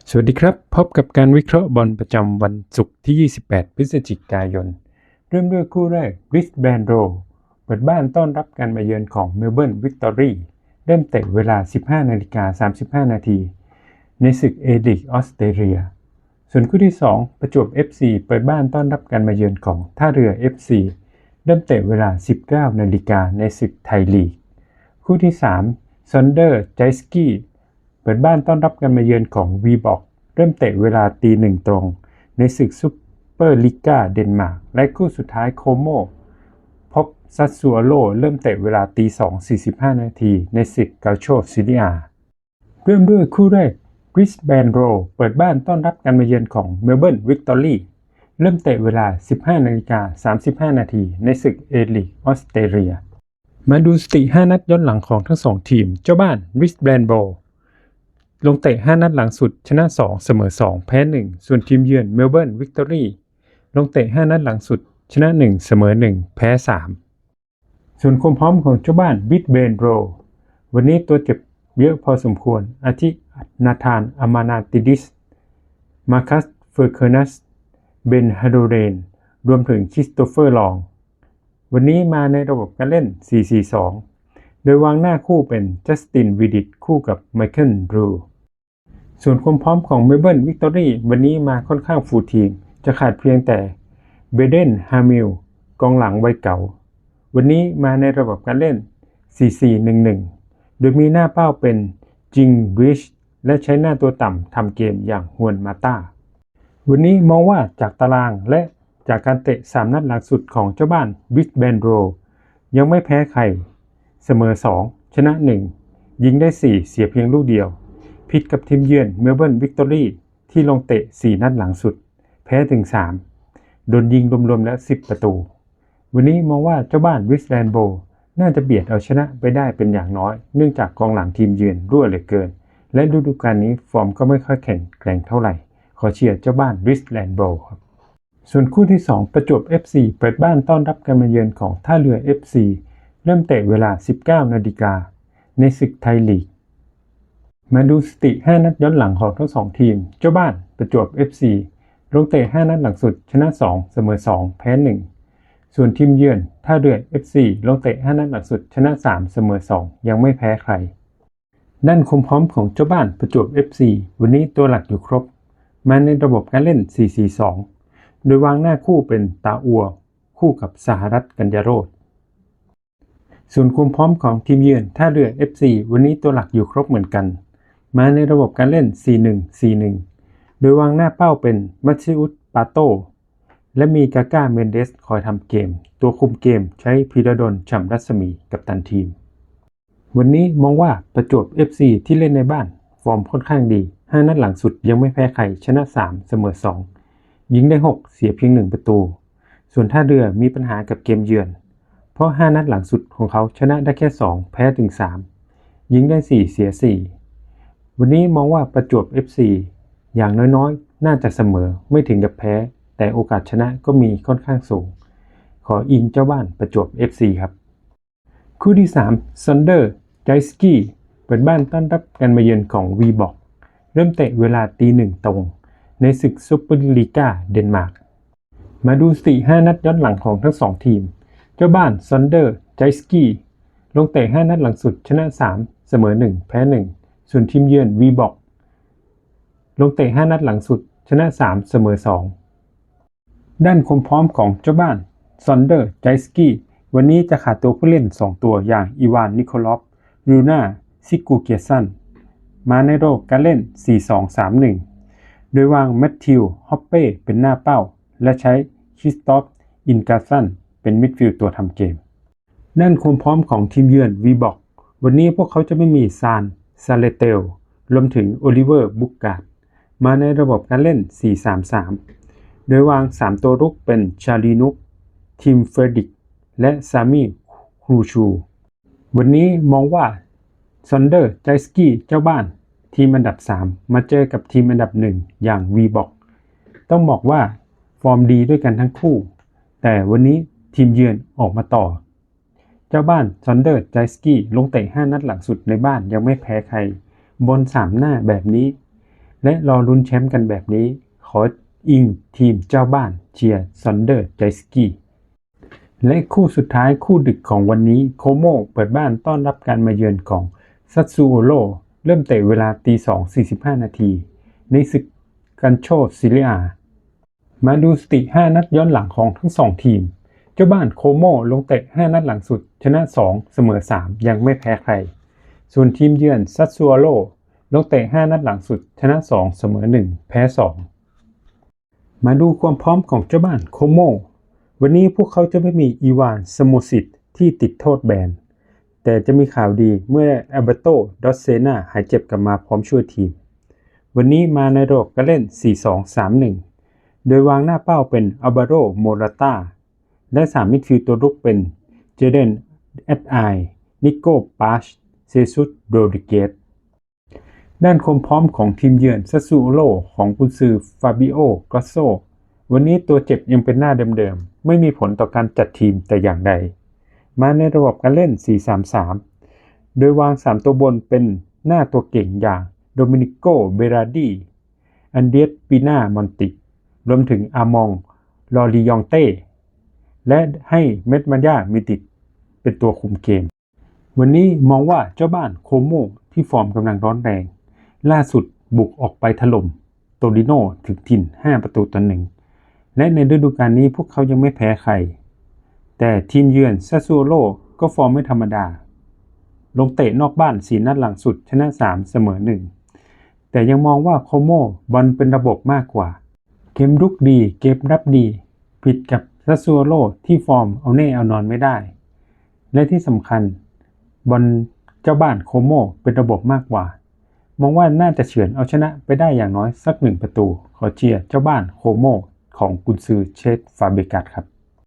สวัสดีครับพบกับการวิเคราะห์บอลประจำวันศุกร์ที่ 28 พฤศจิกายน เริ่มด้วยคู่แรก Brisbane Roar เปิดบ้านต้อนรับการมาเยือนของ Melbourne Victory เริ่มเตะเวลา 15:35 น.ในศึก A-League ออสเตรเลียส่วนคู่ที่ 2 ประจวบ FC เปิดบ้านต้อนรับการมาเยือนของท่าเรือ FC เริ่มเตะเวลา 19 นาฬิกาในศึกไทยลีกคู่ที่ 3 Sonder Jyskiเปิดบ้านต้อนรับการมาเยือนของ Viborg เริ่มเตะเวลา 1:00 ตรงในศึกซุปเปอร์ลีกาเดนมาร์กและคู่สุดท้ายโคโมพบซัสซัวโลเริ่มเตะเวลา 2:45 น.ในศึกเกาโชซีเรียเริ่มด้วยคู่แรก Brisbane Roar เปิดบ้านต้อนรับการมาเยือนของ Melbourne Victory เริ่มเตะเวลา 15:35 น.ในศึก A-League ออสเตรเลียมาดูสถิติ 5 นัดย้อนหลังของทั้ง2ทีมเจ้าบ้าน Brisbane Roarลงเตะ 5 นัดหลังสุดชนะ 2 เสมอ 2 แพ้ 1 ส่วนทีมเยือน Melbourne Victory ลงเตะ 5 นัดหลังสุดชนะ 1 เสมอ 1 แพ้ 3 ส่วนความพร้อมของเจ้าบ้าน Brisbane Roar วันนี้ตัวเจ็บเยอะพอสมควรอาทินาธานอามานาติดิสมาคัสเฟอร์เคอร์นัสเบนฮาโดเรนรวมถึงคริสโตเฟอร์ลองวันนี้มาในระบบการเล่น 4-4-2 โดยวางหน้าคู่เป็นจัสตินวิดิตคู่กับไมเคิลบรูส่วนความพร้อมของ Melbourne Victory วันนี้มาค่อนข้างฟูลทีมจะขาดเพียงแต่เบเดนฮามิลกองหลังวัยเก่าวันนี้มาในระบบการเล่น 4-4-1-1 โดยมีหน้าเป้าเป็นจิงริชและใช้หน้าตัวต่ำทำเกมอย่างฮวนมาต้าวันนี้มองว่าจากตารางและจากการเตะ 3 นัดหลังสุดของเจ้าบ้าน Brisbane Roar ยังไม่แพ้ใครเสมอ 2 ชนะ 1 ยิงได้ 4 เสียเพียงลูกเดียวผิดกับทีมเยือน Melbourne Victory ที่ลงเตะ 4 นัดหลังสุดแพ้ถึง 3 โดนยิงรวมๆแล้ว 10 ประตูวันนี้มองว่าเจ้าบ้าน Brisbane Roar น่าจะเบียดเอาชนะไปได้เป็นอย่างน้อยเนื่องจากกองหลังทีมเยือนรั่วเหลือเกินและฤดูกาลนี้ฟอร์มก็ไม่ค่อยแข็งแกร่งเท่าไหร่ขอเชียร์เจ้าบ้าน Brisbane Roar ครับส่วนคู่ที่ 2 ประจวบ FC เปิดบ้านต้อนรับการมาเยือนของท่าเรือ FC เริ่มเตะเวลา 19 นาฬิกาในศึกไทยลีกมาดูสถิติ 5 นัดย้อนหลังของทั้ง2ทีมเจ้าบ้านประจวบ FC ลงเตะ 5 นัดหลังสุดชนะ 2 เสมอ 2 แพ้ 1 ส่วนทีมเยือนท่าเรือ FC ลงเตะ 5 นัดหลังสุดชนะ 3 เสมอ 2 ยังไม่แพ้ใครด้านความพร้อมของเจ้าบ้านประจวบ FC วันนี้ตัวหลักอยู่ครบมาในระบบการเล่น 4-4-2 โดยวางหน้าคู่เป็นตาอัวคู่กับสหรัฐกัญญาโรจน์ส่วนความพร้อมของทีมเยือนท่าเรือ FC วันนี้ตัวหลักอยู่ครบเหมือนกันมาในระบบการเล่น 4-1-4-1 โดยวางหน้าเป้าเป็นมัตซิอุส ปาโตและมีกาก้า เมนเดสคอยทำเกมตัวคุมเกมใช้พีระดล ฉ่ำรัศมีกัปตันทีมวันนี้มองว่าประจวบ FC ที่เล่นในบ้านฟอร์มค่อนข้างดี 5 นัดหลังสุดยังไม่แพ้ใครชนะ 3 เสมอ 2 ยิงได้ 6 เสียเพียง 1 ประตูส่วนท่าเรือมีปัญหากับเกมเยือนเพราะ 5 นัดหลังสุดของเขาชนะได้แค่ 2 แพ้ถึง 3 ยิงได้ 4 เสีย 4 วันนี้มองว่าประจวบ FC อย่างน้อยๆน่าจะเสมอไม่ถึงกับแพ้แต่โอกาสชนะก็มีค่อนข้างสูงขออิงเจ้าบ้านประจวบ FC ครับคู่ที่ 3 Sonder Jyski เปิดบ้านต้อนรับการมาเยือนของ Viborg เริ่มเตะเวลา 1:00 ตรงในศึกซุปเปอร์ลีกาเดนมาร์กมาดูสถิติ 5 นัดย้อนหลังของทั้ง2ทีมเจ้าบ้าน Sonder Jyski ลงเตะ 5 นัดหลังสุดชนะ 3 เสมอ 1 แพ้ 1 ส่วนทีมเยือน Viborg ลงเตะ 5 นัดหลังสุดชนะ 3 เสมอ 2 ด้านความพร้อมของเจ้าบ้าน Sonder Jyski วันนี้จะขาดตัวผู้เล่น 2 ตัวอย่างอีวานนิโคลอฟรูน่าซิกูเกียซันมาในระบบการเล่น 4-2-3-1 โดยวางแมทธิวฮอปเป้เป็นหน้าเป้าและใช้คริสตอฟอินกาซันเป็นมิดฟิลด์ตัวทำเกมด้านความพร้อมของทีมเยือน Viborg วันนี้พวกเขาจะไม่มีซานซาเลเตลรวมถึงโอลิเวอร์บุกการ์ดมาในระบบการเล่น 4-3-3 โดยวาง 3 ตัวรุกเป็นชาลีนุกทีมเฟรดิกและซามีครูชูวันนี้มองว่า Sonder Jyski เจ้าบ้านทีมอันดับ 3 มาเจอกับทีมอันดับ 1 อย่าง Viborg ต้องบอกว่าฟอร์มดีด้วยกันทั้งคู่แต่วันนี้ทีมเยือนออกมาต่อเจ้าบ้าน Sonder Jyski ลงเตะ 5 นัดหลังสุดในบ้านยังไม่แพ้ใครบน 3 หน้าแบบนี้ และรอลุ้นแชมป์กันแบบนี้ขออิงทีมเจ้าบ้านเชียร์ซันเดอร์ใจสกี้และคู่สุดท้ายคู่ดึกของวันนี้โคโมเปิดบ้านต้อนรับการมาเยือนของซัตซูโอโร่เริ่มเตะเวลา 2:45 นาทีในศึกกันโชซิเลียมาดูสถิติ5นัดย้อนหลังของทั้ง2ทีมเจ้าบ้านโคโมลงเตะ5นัดหลังสุดชนะ2เสมอ3ยังไม่แพ้ใครส่วนทีมเยือนซัตซูโอโร่ลงเตะ5นัดหลังสุดชนะ2เสมอ1แพ้2มาดูความพร้อมของเจ้าบ้านโคโมวันนี้พวกเขาจะไม่มีอีวานสโมซิตที่ติดโทษแบนแต่จะมีข่าวดีเมื่ออัลเบโต ดอสเซนาหายเจ็บกลับมาพร้อมช่วยทีมวันนี้มาในระบบการเล่น 4-2-3-1 โดยวางหน้าเป้าเป็นอัลวาโร โมราตาและ3มิดฟิลด์ตัวรุกเป็นเจเดน แอดไอ นิโก้ ปาช เซซุส โรดริเกสด้านความพร้อมของทีมเยือนซัสซูโอโร่ของกุนซือฟาบิโอ กรอสโซวันนี้ตัวเจ็บยังเป็นหน้าเดิมๆไม่มีผลต่อการจัดทีมแต่อย่างใดมาในระบบการเล่น 4-3-3 โดยวาง3ตัวบนเป็นหน้าตัวเก่งอย่างโดมินิโก เบราดี อันเดียส ปีน่า มอนติรวมถึงอามอง ลอริยองเต้และให้เม็ดมันยามิติดเป็นตัวคุมเกมวันนี้มองว่าเจ้าบ้านโคโมที่ฟอร์มกำลังร้อนแรงล่าสุดบุกออกไปถล่มโตริโนถึงถิ่น5-1และในฤดูกาลนี้พวกเขายังไม่แพ้ใครแต่ทีมเยือนซัสซูโอโร่ก็ฟอร์มไม่ธรรมดาลงเตะนอกบ้าน4นัดหลังสุดชนะ3เสมอ1แต่ยังมองว่าโคโมบอลเป็นระบบมากกว่าเกมรุกดีเกมรับดีผิดกับซัสซูโอโร่ที่ฟอร์มเอาแน่เอานอนไม่ได้และที่สำคัญบอลเจ้าบ้านโคโมเป็นระบบมากกว่ามองว่าน่าจะเฉือนเอาชนะไปได้อย่างน้อยสัก1 ประตูขอเชียร์เจ้าบ้านโคโมของกุนซือเชษ ฟาเบกัสครับ